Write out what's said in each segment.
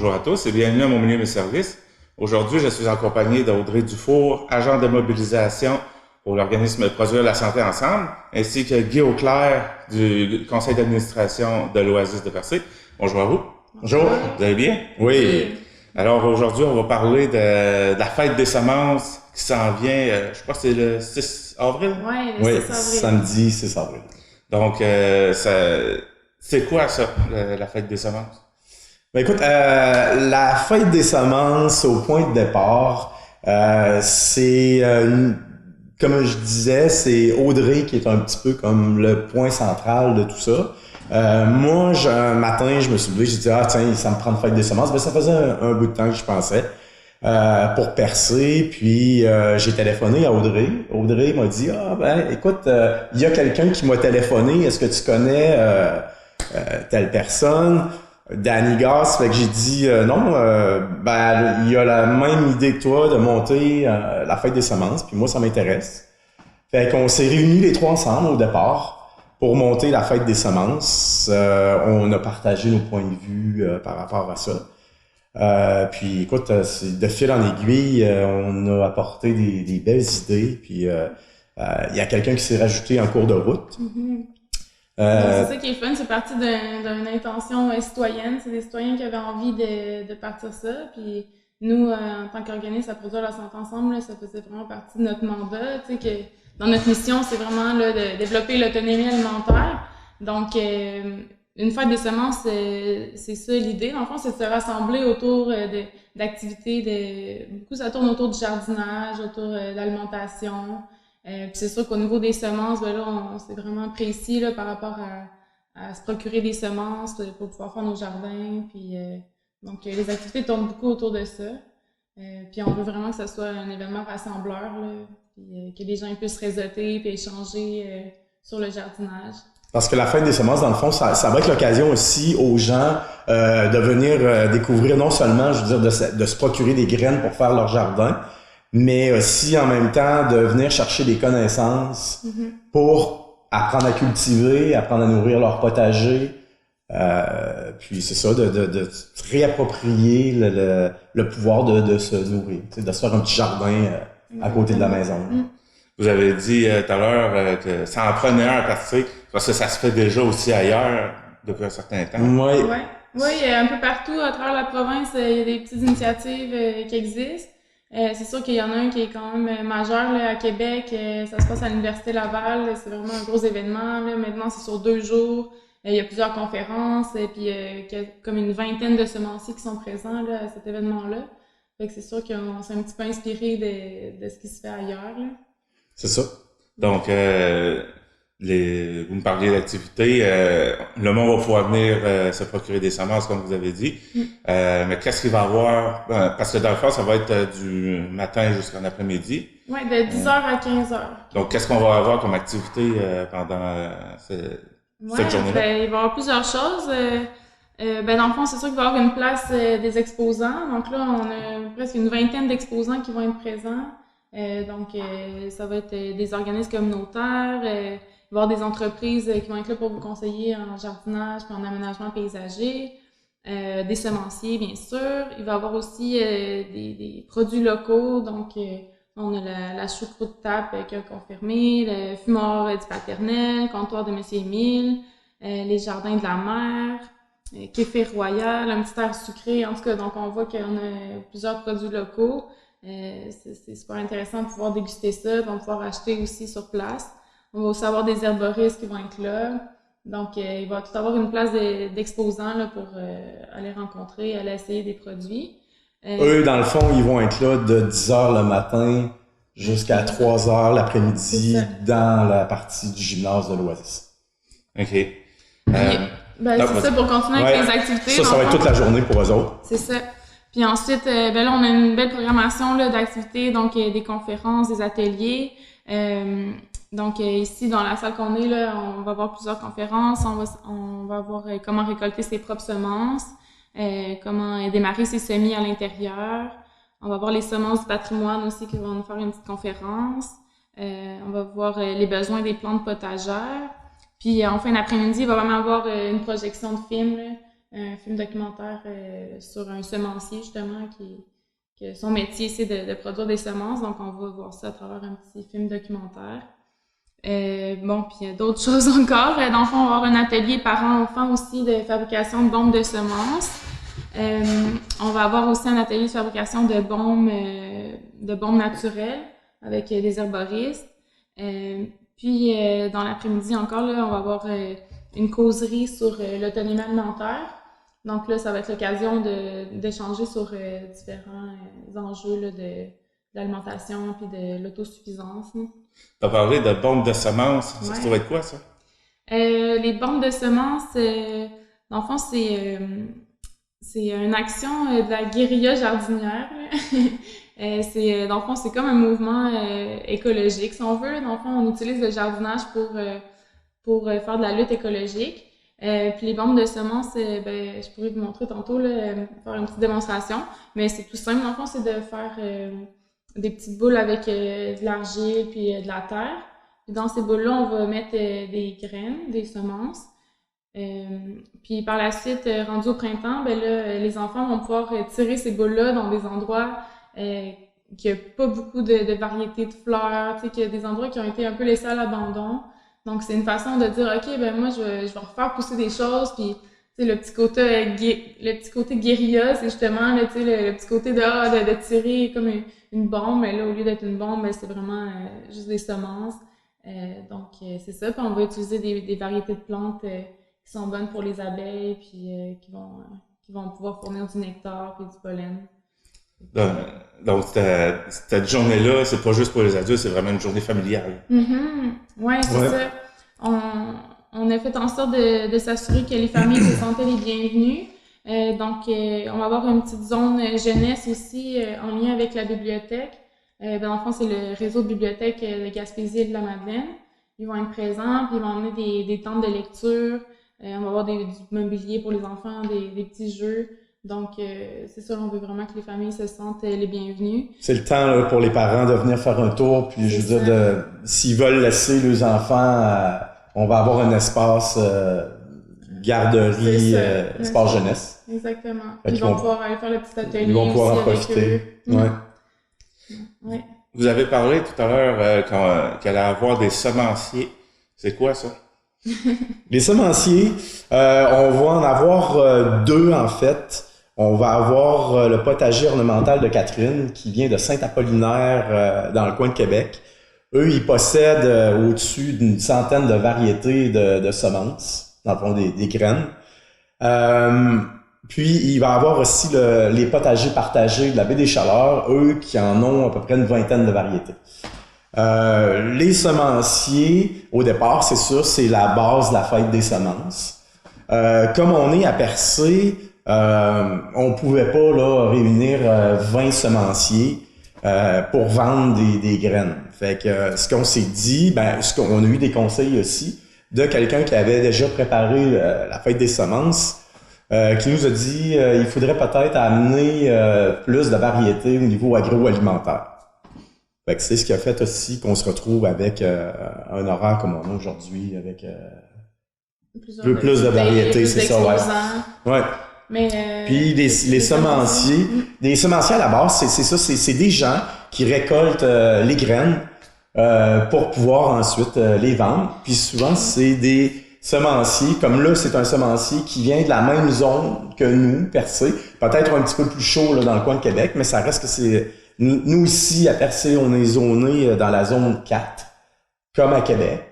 bonjour à tous et bienvenue à mon milieu de service. Aujourd'hui, je suis accompagné d'Audrey Dufour, agent de mobilisation pour l'organisme Produire la santé ensemble, ainsi que Guy Auclair du conseil d'administration de l'Oasis de Percé. Bonjour à vous. Bonjour. Vous allez bien? Oui. Alors aujourd'hui, on va parler de la fête des semences qui s'en vient, je crois que c'est le 6 avril? Oui, 6 avril. Samedi 6 avril. Donc, c'est quoi ça, la fête des semences? Ben écoute, la fête des semences, au point de départ, c'est, comme je disais, c'est Audrey qui est un petit peu comme le point central de tout ça. Moi, un matin, je me suis levé, j'ai dit, tiens, ça me prend une fête des semences. Ben, ça faisait un bout de temps que je pensais pour percer, puis j'ai téléphoné à Audrey. Audrey m'a dit, écoute, il y a quelqu'un qui m'a téléphoné, est-ce que tu connais telle personne? Danny Gass, fait que j'ai dit non, il a la même idée que toi de monter la fête des semences, puis moi ça m'intéresse. Fait qu'on s'est réunis les trois ensemble au départ pour monter la fête des semences. On a partagé nos points de vue par rapport à ça. Puis écoute, de fil en aiguille, on a apporté des belles idées, puis il y a quelqu'un qui s'est rajouté en cours de route. Mm-hmm. C'est ça qui est fun, c'est parti d'une intention citoyenne, c'est des citoyens qui avaient envie de partir ça, puis nous, en tant qu'organisme à Produire la santé ensemble, là, ça faisait vraiment partie de notre mandat, tu sais, que dans notre mission, c'est vraiment là, de développer l'autonomie alimentaire. Donc, une fête des semences, c'est ça l'idée. Dans le fond, c'est de se rassembler autour d'activités, beaucoup ça tourne autour du jardinage, autour de l'alimentation. Puis c'est sûr qu'au niveau des semences, ben là, c'est vraiment précis là, par rapport à se procurer des semences pour pouvoir faire nos jardins. Puis donc les activités tournent beaucoup autour de ça. Puis on veut vraiment que ce soit un événement rassembleur, là, puis que les gens puissent réseauter puis échanger sur le jardinage. Parce que la fête des semences, dans le fond, ça va être l'occasion aussi aux gens de venir découvrir non seulement, je veux dire, de se procurer des graines pour faire leur jardin, mais aussi en même temps de venir chercher des connaissances pour apprendre à cultiver, apprendre à nourrir leur potager. Puis c'est ça, de réapproprier le pouvoir de se nourrir, de se faire un petit jardin à côté de la maison. Vous avez dit tout à l'heure que ça en prenait un à partir, parce que ça se fait déjà aussi ailleurs depuis un certain temps. Oui. Oui, un peu partout à travers la province, il y a des petites initiatives qui existent. C'est sûr qu'il y en a un qui est quand même majeur là, à Québec. Ça se passe à l'Université Laval. C'est vraiment un gros événement. Là. Maintenant, c'est sur 2 jours. Il y a plusieurs conférences. Et puis, il y a comme une vingtaine de semenciers qui sont présents là, à cet événement-là. Fait que c'est sûr qu'on s'est un petit peu inspiré de ce qui se fait ailleurs. Là. C'est ça. Donc, vous me parliez d'activités. Le monde va pouvoir venir se procurer des semences, comme vous avez dit. Mais qu'est-ce qu'il va y avoir? Parce que dans le fond, ça va être du matin jusqu'en après-midi. Oui, de 10h à 15h. Donc, qu'est-ce qu'on va avoir comme activité pendant cette journée-là? Ben, il va y avoir plusieurs choses. Dans le fond, c'est sûr qu'il va y avoir une place des exposants. Donc là, on a presque une vingtaine d'exposants qui vont être présents. Ça va être des organismes communautaires, il va y avoir des entreprises qui vont être là pour vous conseiller en jardinage et en aménagement paysager, des semenciers bien sûr. Il va y avoir aussi des produits locaux, donc on a la choucroute tape qui a confirmé, le fumoir du paternel, comptoir de Monsieur Émile, les jardins de la mer, kéfir royal, un petit air sucré. En tout cas, donc on voit qu'on a plusieurs produits locaux. C'est super intéressant de pouvoir déguster ça, de pouvoir acheter aussi sur place. On va aussi avoir des herboristes qui vont être là. Donc, il va tout avoir une place d'exposants là, pour aller rencontrer, aller essayer des produits. Eux, dans le fond, ils vont être là de 10h le matin jusqu'à 3h l'après-midi dans la partie du gymnase de l'Oasis. OK. C'est ça, pour continuer avec les activités. Ça va être toute la journée pour eux autres. C'est ça. Puis ensuite, là, on a une belle programmation là, d'activités, donc des conférences, des ateliers. Donc ici, dans la salle qu'on est, là, on va avoir plusieurs conférences. On va voir comment récolter ses propres semences, comment démarrer ses semis à l'intérieur. On va voir les semences du patrimoine aussi qui vont nous faire une petite conférence. On va voir les besoins des plantes potagères. Puis en fin d'après-midi, il va vraiment avoir une projection de film là, un film documentaire sur un semencier, justement, que son métier, c'est de produire des semences. Donc, on va voir ça à travers un petit film documentaire. Bon, puis il y a d'autres choses encore. Dans le fond, on va avoir un atelier parents-enfants aussi de fabrication de bombes de semences. On va avoir aussi un atelier de fabrication de bombes naturelles avec des herboristes. Puis, dans l'après-midi encore, là, on va avoir une causerie sur l'autonomie alimentaire. Donc là, ça va être l'occasion d'échanger sur différents enjeux là, de l'alimentation puis de l'autosuffisance. Tu as parlé de bombes de semences. Ouais. Ça va être quoi, ça? Les bombes de semences, dans le fond, c'est une action de la guérilla jardinière. Dans le fond, c'est comme un mouvement écologique, si on veut. Dans le fond, on utilise le jardinage pour faire de la lutte écologique. Puis les bombes de semences, je pourrais vous montrer tantôt, là, faire une petite démonstration. Mais c'est tout simple, dans le fond, c'est de faire des petites boules avec de l'argile puis de la terre. Puis dans ces boules-là, on va mettre des graines, des semences. Puis par la suite, rendu au printemps, là, les enfants vont pouvoir tirer ces boules-là dans des endroits qu'il n'y a pas beaucoup de variétés de fleurs, qu'il y a des endroits qui ont été un peu laissés à l'abandon. Donc c'est une façon de dire, OK, moi je vais refaire pousser des choses, puis le petit côté guérilla, c'est justement le petit côté de tirer comme une bombe, mais là au lieu d'être une bombe, c'est vraiment juste des semences. Donc c'est ça, puis on va utiliser des variétés de plantes qui sont bonnes pour les abeilles, puis qui vont pouvoir fournir du nectar puis du pollen. Donc cette journée-là, c'est pas juste pour les adultes, c'est vraiment une journée familiale. Ouais, c'est ça. On a fait en sorte de s'assurer que les familles se sentaient les bienvenues. Donc, on va avoir une petite zone jeunesse aussi en lien avec la bibliothèque. Dans le fond, c'est le réseau de bibliothèques de Gaspésie et de la Madeleine. Ils vont être présents, puis ils vont emmener des tentes de lecture. On va avoir du mobilier pour les enfants, des petits jeux. Donc, c'est ça, on veut vraiment que les familles se sentent les bienvenues. C'est le temps là, pour les parents de venir faire un tour, puis je veux dire, s'ils veulent laisser leurs enfants, on va avoir un espace garderie, espace jeunesse. Exactement. Ils vont pouvoir aller faire le petit atelier. Ils vont pouvoir en profiter. Ouais. Vous avez parlé tout à l'heure qu'elle allait avoir des semenciers. C'est quoi ça? Les semenciers, on va en avoir deux en fait. On va avoir le potager ornemental de Catherine qui vient de Saint-Apollinaire dans le coin de Québec. Eux, ils possèdent au-dessus d'une centaine de variétés de semences, dans le fond des graines. Puis, il va y avoir aussi les potagers partagés de la baie des Chaleurs, eux qui en ont à peu près une vingtaine de variétés. Les semenciers, au départ, c'est sûr, c'est la base de la fête des semences. Comme on est à Percé, on pouvait pas là réunir 20 semenciers pour vendre des graines. Fait que ce qu'on s'est dit, on a eu des conseils aussi de quelqu'un qui avait déjà préparé la fête des semences, qui nous a dit il faudrait peut-être amener plus de variétés au niveau agroalimentaire. Fait que c'est ce qui a fait aussi qu'on se retrouve avec un horaire comme on a aujourd'hui, avec plus de variétés, c'est ça, ouais. Mais puis les semenciers, des semenciers à la base, c'est ça, c'est des gens qui récoltent les graines pour pouvoir ensuite les vendre. Puis souvent, c'est des semenciers, comme là, c'est un semencier qui vient de la même zone que nous, Percé, peut-être un petit peu plus chaud là, dans le coin de Québec, mais ça reste que c'est... Nous, ici, à Percé, on est zoné dans la zone 4, comme à Québec.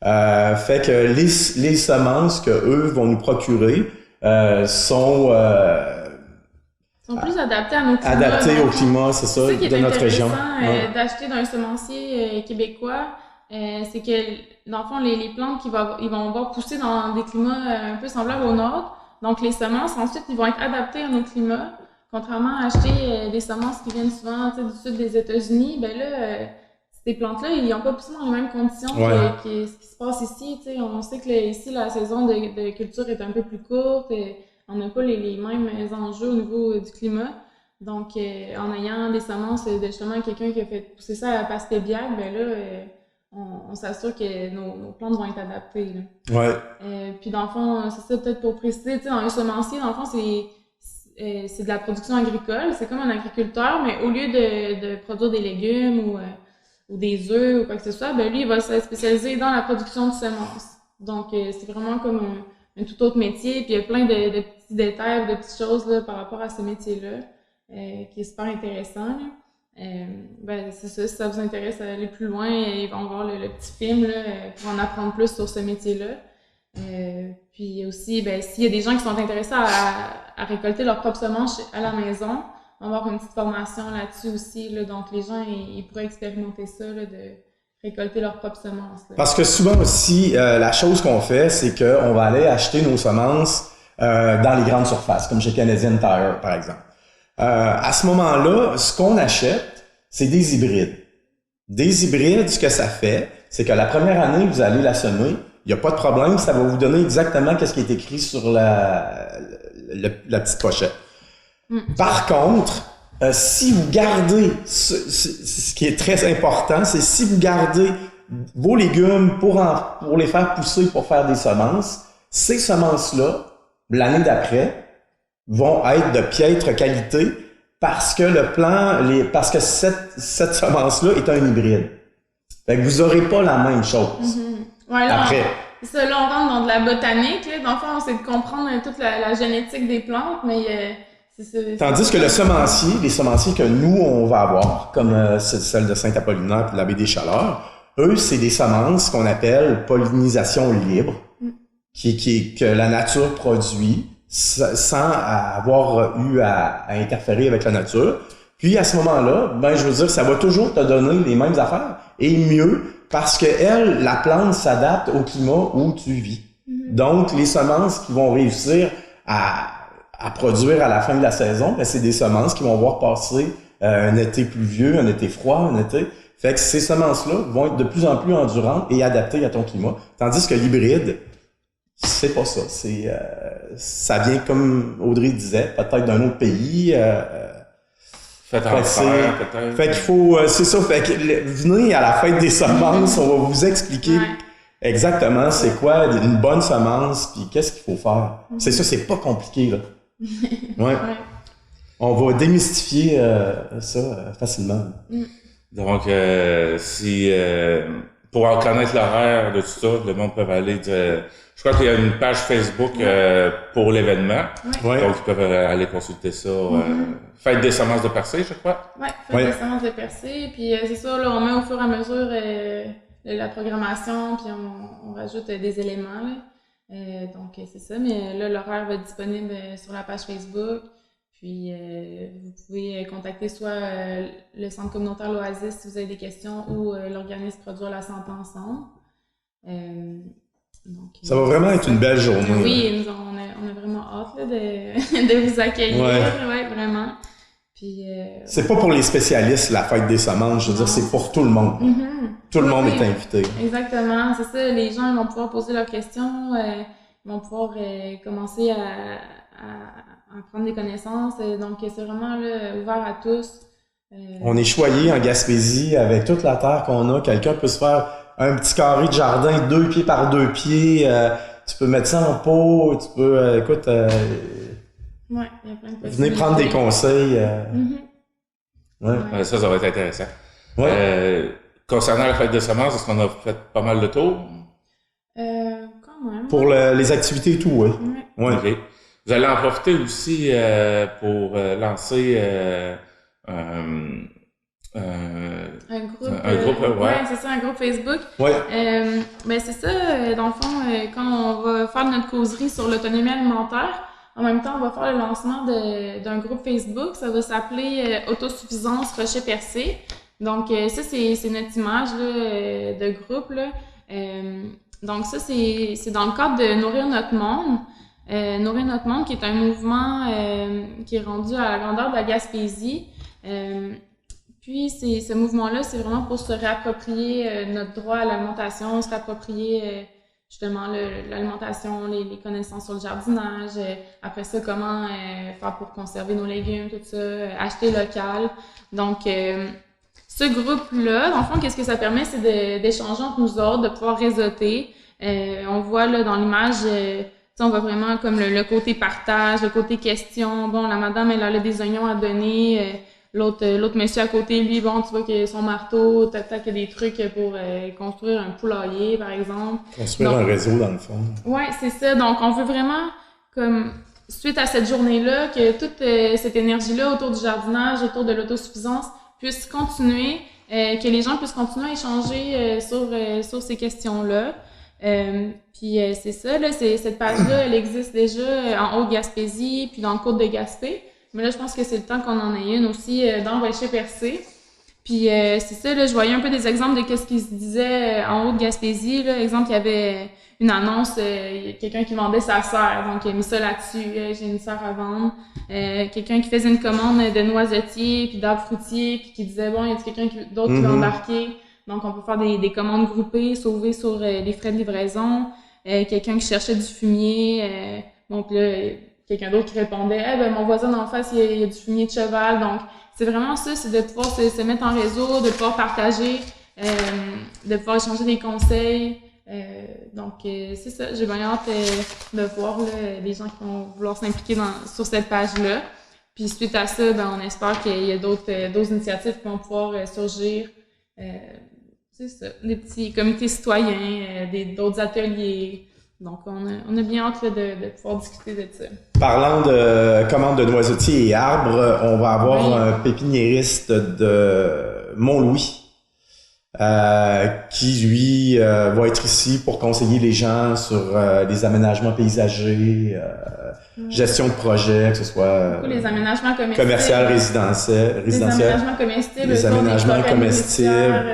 Fait que les semences que eux vont nous procurer sont plus adaptés à nos climats. Adaptés au climat, c'est ça, de notre région. D'acheter d'un semencier québécois, c'est que, dans le fond, les plantes ils vont avoir poussé dans des climats un peu semblables au nôtre. Donc, les semences, ensuite, ils vont être adaptés à nos climats. Contrairement à acheter des semences qui viennent souvent du sud des États-Unis, ces plantes-là, ils n'ont pas poussé dans les mêmes conditions que ce qui se passe ici. On sait que ici, la saison de culture est un peu plus courte. Et on n'a pas les mêmes enjeux au niveau du climat. Donc, en ayant des semences de justement quelqu'un qui a fait pousser ça à la Pastébiac, on s'assure que nos plantes vont être adaptées, là. Ouais. Puis dans le fond, c'est ça peut-être pour préciser, tu sais, dans un semencier, dans le fond, c'est de la production agricole, c'est comme un agriculteur, mais au lieu de produire des légumes ou des œufs ou quoi que ce soit, ben lui, il va se spécialiser dans la production de semences. Donc, c'est vraiment comme un tout autre métier, puis il y a plein de petits détails, de petites choses là, par rapport à ce métier-là, qui est super intéressant, là. Ben c'est ça, si ça vous intéresse à aller plus loin, ils vont voir le petit film là, pour en apprendre plus sur ce métier-là. Puis aussi, ben s'il y a des gens qui sont intéressés à récolter leurs propres semences à la maison, on va avoir une petite formation là-dessus aussi, là, donc les gens ils pourraient expérimenter ça, là, de récolter leurs propres semences, là. Parce que souvent aussi, la chose qu'on fait, c'est qu'on va aller acheter nos semences dans les grandes surfaces, comme chez Canadian Tire, par exemple. À ce moment-là, ce qu'on achète, c'est des hybrides. Des hybrides, ce que ça fait, c'est que la première année, vous allez la semer, il n'y a pas de problème, ça va vous donner exactement ce qui est écrit sur la petite pochette. Par contre, si vous gardez, ce qui est très important, c'est si vous gardez vos légumes pour les faire pousser, pour faire des semences, ces semences-là, l'année d'après, vont être de piètre qualité parce que parce que cette semence-là est un hybride. Fait que vous aurez pas la même chose. Ouais, là, après. C'est ça, là, on rentre dans de la botanique, là. Dans le fond, c'est de comprendre toute la génétique des plantes, mais c'est ça. Tandis que les semenciers que nous, on va avoir, comme celle de Saint-Apollinaire et de la baie des Chaleurs, eux, c'est des semences qu'on appelle pollinisation libre, que la nature produit sans avoir eu à interférer avec la nature. Puis à ce moment-là, ben je veux dire, ça va toujours te donner les mêmes affaires et mieux parce que la plante s'adapte au climat où tu vis. Donc les semences qui vont réussir à produire à la fin de la saison, ben c'est des semences qui vont voir passer un été pluvieux, un été froid, un été. Fait que ces semences-là vont être de plus en plus endurantes et adaptées à ton climat, tandis que l'hybride, c'est pas ça. Ça vient, comme Audrey disait, peut-être d'un autre pays. Fait qu'il faut, c'est ça. Fait que venez à la fête des semences, on va vous expliquer exactement c'est quoi une bonne semence, puis qu'est-ce qu'il faut faire. C'est ça, c'est pas compliqué là. Ouais. On va démystifier ça facilement. Donc, si pour en connaître l'horaire de tout ça, le monde peut aller je crois qu'il y a une page Facebook pour l'événement. Ouais. Donc, ils peuvent aller consulter ça. Fête des semences de percée, je crois. Fête des semences de percée. Puis c'est ça, là, on met au fur et à mesure la programmation, puis on rajoute des éléments, là. Donc, c'est ça. Mais là, l'horaire va être disponible sur la page Facebook. Puis, vous pouvez contacter soit le Centre communautaire L'Oasis si vous avez des questions ou l'organisme Produire la santé ensemble. Donc, ça va vraiment être une belle journée. Oui, on a vraiment hâte là, de vous accueillir. Ouais, vraiment. Puis, c'est pas pour les spécialistes, la fête des semences. Je veux dire, c'est pour tout le monde. Tout le monde est invité. Exactement, c'est ça. Les gens vont pouvoir poser leurs questions, ils vont pouvoir commencer à prendre des connaissances. Donc, c'est vraiment là, ouvert à tous. On est choyé en Gaspésie avec toute la terre qu'on a. Quelqu'un peut se faire un petit carré de jardin 2 pieds par 2 pieds. Tu peux mettre ça en pot. Tu peux, écoute, ouais, il y a plein de venez prendre des conseils. Ça va être intéressant. Ouais. Concernant la fête des semences, est-ce qu'on a fait pas mal de tours? Quand même. Pour les activités et tout, oui. Ouais. Okay. Vous allez en profiter aussi pour lancer un groupe, ouais, c'est ça, un groupe Facebook. Ouais. Ben c'est ça, dans le fond, quand on va faire notre causerie sur l'autonomie alimentaire, en même temps, on va faire le lancement d'un groupe Facebook. Ça va s'appeler Autosuffisance Rocher-Percé. Donc, ça, c'est notre image là, de groupe, là. Donc, ça, c'est dans le cadre de Nourrir notre monde. Nourrir notre monde, qui est un mouvement qui est rendu à la grandeur de la Gaspésie. Puis, ce mouvement-là, c'est vraiment pour se réapproprier notre droit à l'alimentation, se réapproprier justement l'alimentation, les connaissances sur le jardinage, après ça, comment faire pour conserver nos légumes, tout ça, acheter local. Donc, ce groupe-là, dans le fond, qu'est-ce que ça permet, c'est d'échanger entre nous autres, de pouvoir réseauter. On voit là dans l'image, on voit vraiment comme le côté partage, le côté question. Bon, la madame, elle a des oignons à donner. L'autre monsieur à côté, lui, bon, tu vois qu'il a son marteau, tac, il y a des trucs pour construire un poulailler, par exemple. Construire un réseau, dans le fond. Ouais, c'est ça. Donc, on veut vraiment, comme, suite à cette journée-là, que toute cette énergie-là autour du jardinage, autour de l'autosuffisance, puisse continuer, que les gens puissent continuer à échanger sur ces questions-là. Puis c'est ça, là, cette page-là, elle existe déjà en Haute-Gaspésie, puis dans le Côte de Gaspé. Mais là, je pense que c'est le temps qu'on en ait une aussi dans Rocher-Percé. Puis c'est ça, là, je voyais un peu des exemples de qu'est-ce qui se disait en Haute-Gaspésie. Là, exemple, il y avait une annonce, quelqu'un qui vendait sa sœur, donc il a mis ça là-dessus. J'ai une sœur à vendre. Quelqu'un qui faisait une commande de noisetiers puis d'arbres fruitiers, puis qui disait bon, il y a quelqu'un d'autre qui va embarquer. Donc on peut faire des commandes groupées, sauver sur les frais de livraison. Quelqu'un qui cherchait du fumier, donc là quelqu'un d'autre qui répondait mon voisin d'en face il y a du fumier de cheval. Donc c'est vraiment ça, c'est de pouvoir se mettre en réseau, de pouvoir partager, de pouvoir échanger des conseils. Donc c'est ça, j'ai bien hâte de voir là, les gens qui vont vouloir s'impliquer sur cette page-là. Puis suite à ça, on espère qu'il y a d'autres initiatives qui vont pouvoir surgir. C'est ça, des petits comités citoyens, d'autres ateliers. Donc, on a bien hâte là, de pouvoir discuter de ça. Parlant de commande de noisetiers et arbres, on va avoir un pépiniériste de Mont-Louis qui, lui, va être ici pour conseiller les gens sur les aménagements paysagers, gestion de projet, que ce soit les aménagements comestibles, commercial, résidentiel, les aménagements comestibles, les aménagements comestibles,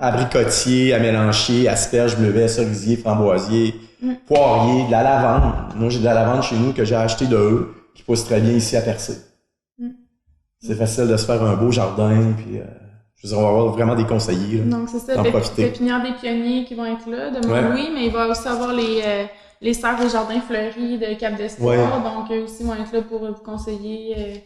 abricotiers, amélanchiers, asperges, bleuets, cerisiers, framboisiers, poiriers, de la lavande. Moi, j'ai de la lavande chez nous que j'ai acheté de eux, qui pousse très bien ici à Percé. C'est facile de se faire un beau jardin, puis je veux dire, on va avoir vraiment des conseillers. Là, donc, c'est ça, pépinière des pionniers qui vont être là, de Mont-Louis, mais il va aussi avoir les serres des jardins fleuris de Cap-d'Espoir, donc eux aussi vont être là pour vous conseiller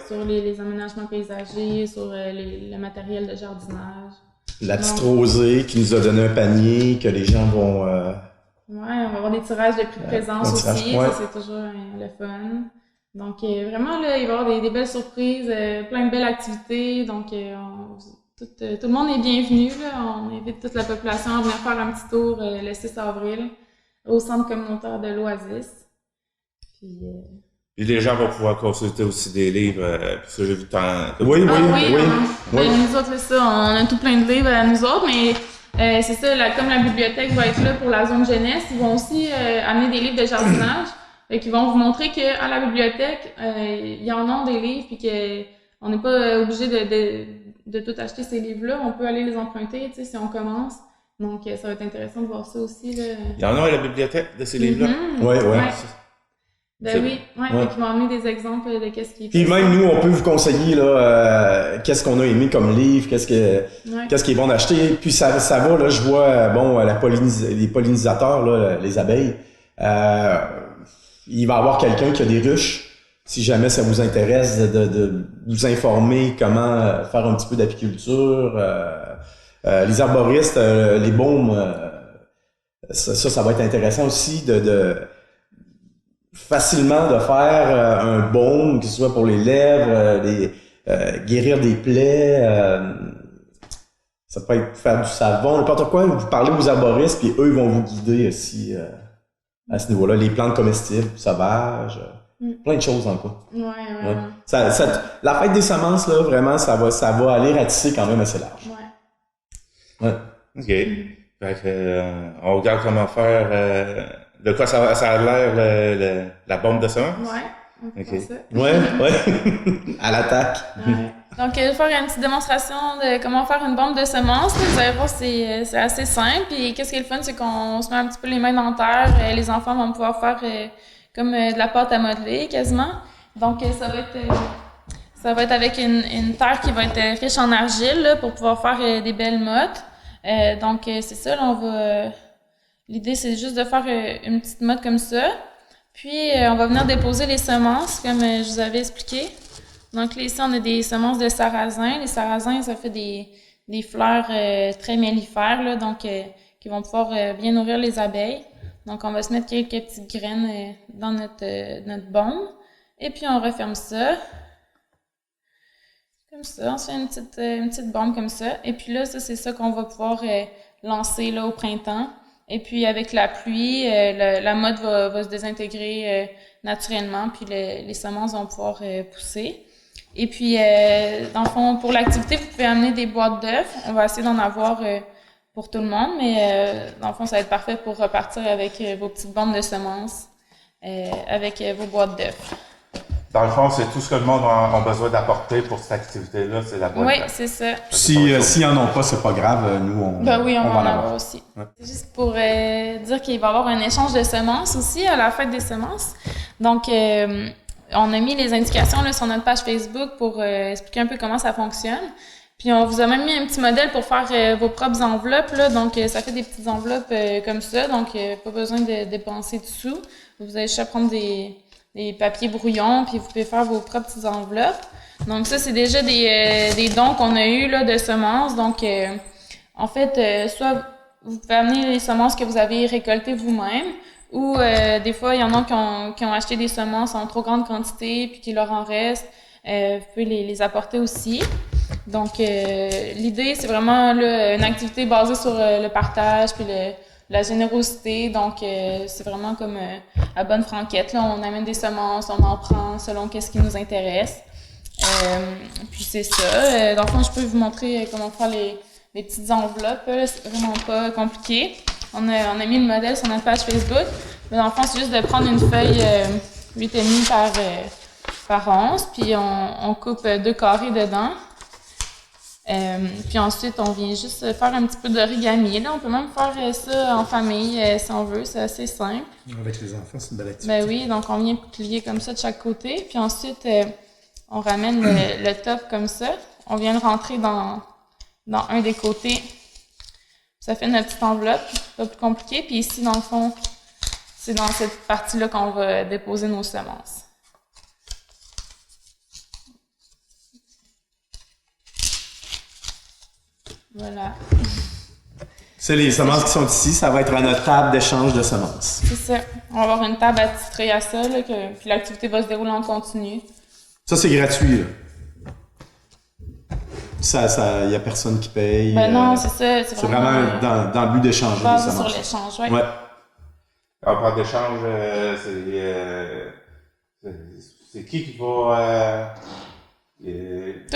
sur les aménagements paysagers, sur le matériel de jardinage. La petite Rosée qui nous a donné un panier que les gens vont... on va avoir des tirages de prix de présence aussi, ça c'est toujours le fun. Donc vraiment là, il va y avoir des belles surprises, plein de belles activités, donc tout le monde est bienvenu là. On invite toute la population à venir faire un petit tour le 6 avril au centre communautaire de l'Oasis. Puis les gens vont pouvoir consulter aussi des livres, parce que j'ai vu Oui. Nous autres, c'est ça, on a tout plein de livres à nous autres, mais c'est ça, comme la bibliothèque va être là pour la zone jeunesse, ils vont aussi amener des livres de jardinage, qui vont vous montrer qu'à la bibliothèque, il y en a des livres, puis qu'on n'est pas obligé de tout acheter ces livres-là, on peut aller les emprunter, tu sais, si on commence. Donc, ça va être intéressant de voir ça aussi. Là. Il y en a à la bibliothèque de ces livres-là? Oui. Qui vont amener des exemples de qu'est-ce qui est. Puis même nous, on peut vous conseiller là, qu'est-ce qu'on a aimé comme livre, qu'est-ce qui est bon d'acheter. Puis ça va là, je vois les pollinisateurs là, les abeilles. Il va y avoir quelqu'un qui a des ruches. Si jamais ça vous intéresse de vous informer comment faire un petit peu d'apiculture. Les arboristes, les baumes, ça va être intéressant aussi de facilement de faire un baume, que ce soit pour les lèvres, guérir des plaies, ça peut être faire du savon, n'importe quoi. Vous parlez aux arboristes, puis eux ils vont vous guider aussi à ce niveau-là. Les plantes comestibles, sauvages, plein de choses encore. Ouais. La fête des semences, là, vraiment, ça va aller ratisser quand même assez large. Ouais. OK. Fait que, on regarde comment faire, de quoi ça a l'air la bombe de semences? Ouais, on fait ça. Ouais. À l'attaque. Ouais. Donc, je vais faire une petite démonstration de comment faire une bombe de semences. Vous allez voir, c'est assez simple. Et qu'est-ce qui est le fun, c'est qu'on se met un petit peu les mains dans la terre. Les enfants vont pouvoir faire comme de la pâte à modeler, quasiment. Donc, ça va être avec une terre qui va être riche en argile là, pour pouvoir faire des belles mottes. Donc, c'est ça, là, l'idée, c'est juste de faire une petite motte comme ça. Puis, on va venir déposer les semences, comme je vous avais expliqué. Donc là, ici, on a des semences de sarrasin. Les sarrasins, ça fait des fleurs très mellifères, là, donc qui vont pouvoir bien nourrir les abeilles. Donc, on va se mettre quelques petites graines dans notre bombe. Et puis, on referme ça. Comme ça, on se fait une petite bombe comme ça. Et puis là, ça, c'est ça qu'on va pouvoir lancer là, au printemps. Et puis, avec la pluie, la motte va se désintégrer naturellement, puis les semences vont pouvoir pousser. Et puis, dans le fond, pour l'activité, vous pouvez amener des boîtes d'œufs. On va essayer d'en avoir pour tout le monde, mais dans le fond, ça va être parfait pour repartir avec vos petites bombes de semences, avec vos boîtes d'œufs. Dans le fond, c'est tout ce que le monde a besoin d'apporter pour cette activité-là, c'est la boîte Oui, d'œufs. c'est ça. S'ils en ont pas, c'est pas grave. Nous, on Ben oui, on va en avoir. avoir aussi. Ouais. C'est juste pour dire qu'il va y avoir un échange de semences aussi à la fête des semences. Donc, on a mis les indications là, sur notre page Facebook pour expliquer un peu comment ça fonctionne. Puis, on vous a même mis un petit modèle pour faire vos propres enveloppes. Là. Donc, ça fait des petites enveloppes comme ça. Donc, pas besoin de dépenser de sous. Vous avez juste à prendre des papiers brouillons, puis vous pouvez faire vos propres petites enveloppes. Donc ça, c'est déjà des dons qu'on a eu là de semences. Donc, en fait, soit vous pouvez amener les semences que vous avez récoltées vous-même, ou des fois, il y en a qui ont acheté des semences en trop grande quantité, puis qu'il leur en reste. Vous pouvez les apporter aussi. Donc, l'idée, c'est vraiment là, une activité basée sur le partage, puis la générosité. Donc, c'est vraiment comme à bonne franquette. Là, on amène des semences, on en prend selon qu'est-ce qui nous intéresse. Puis c'est ça. Dans le fond, je peux vous montrer comment faire les petites enveloppes. Là, c'est vraiment pas compliqué. On a mis le modèle sur notre page Facebook. Mais dans le fond, c'est juste de prendre une feuille 8,5 par 11, puis on coupe 2 carrés dedans. Puis ensuite, on vient juste faire un petit peu d'origami. Là, on peut même faire ça en famille si on veut, c'est assez simple. Avec les enfants, c'est une belle activité. Ben oui, donc on vient plier comme ça de chaque côté. Puis ensuite, on ramène le top comme ça. On vient le rentrer dans un des côtés. Ça fait notre petite enveloppe, pas plus compliqué. Puis ici, dans le fond, c'est dans cette partie-là qu'on va déposer nos semences. Voilà. C'est les semences qui sont ici, ça va être à notre table d'échange de semences. C'est ça. On va avoir une table attitrée à ça, là, puis l'activité va se dérouler en continu. Ça, c'est gratuit, là. Ça, y a personne qui paye. Ben non, c'est ça. C'est vraiment dans le but d'échanger des basé semences. sur l'échange, oui. Ouais. En part d'échange, c'est qui va... Tout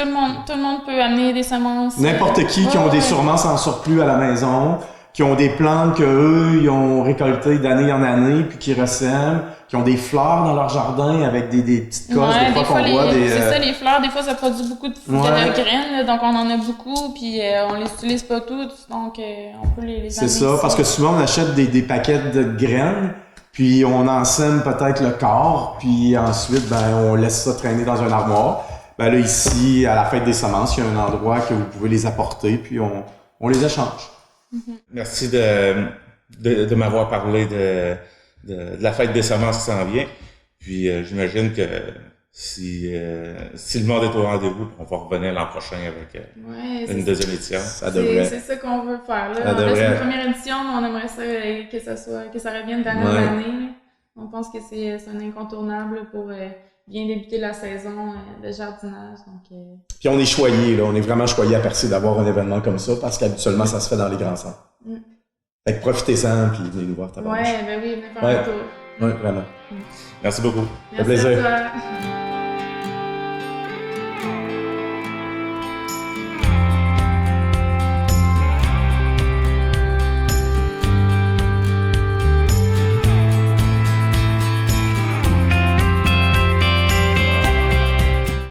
le monde peut amener des semences. N'importe qui ont des semences en surplus à la maison, qui ont des plantes qu'eux, ils ont récoltées d'année en année, puis qui ressèment, qui ont des fleurs dans leur jardin avec des petites cosses, ouais, des fois qu'on voit des... C'est ça, les fleurs, des fois, ça produit beaucoup de Ouais. graines, là, donc on en a beaucoup, puis on les utilise pas toutes, donc on peut les C'est amener ça, ici. parce que souvent on achète des paquets de graines, puis on en sème peut-être le quart, puis ensuite, on laisse ça traîner dans un armoire. Ben là, ici, à la fête des semences, il y a un endroit que vous pouvez les apporter, puis on les échange. Merci de m'avoir parlé de la fête des semences qui s'en vient. Puis j'imagine que si le monde est au rendez-vous, on va revenir l'an prochain avec Ouais, une deuxième édition. Ça devrait. c'est ça qu'on veut faire. Là. Ça Là, devrait. c'est une première édition, mais on aimerait ça que ça revienne d'année en Ouais. année. On pense que c'est un incontournable pour bien débuter la saison de jardinage. Donc, Puis on est choyé, là, on est vraiment choyé à Percé d'avoir un événement comme ça, parce qu'habituellement, ça se fait dans les grands centres. Mm. Fait que profitez-en, puis venez nous voir, tabarnouche. ouais, ben oui, venez faire Ouais. un tour. Ouais, vraiment. Merci beaucoup. Merci plaisir. à toi.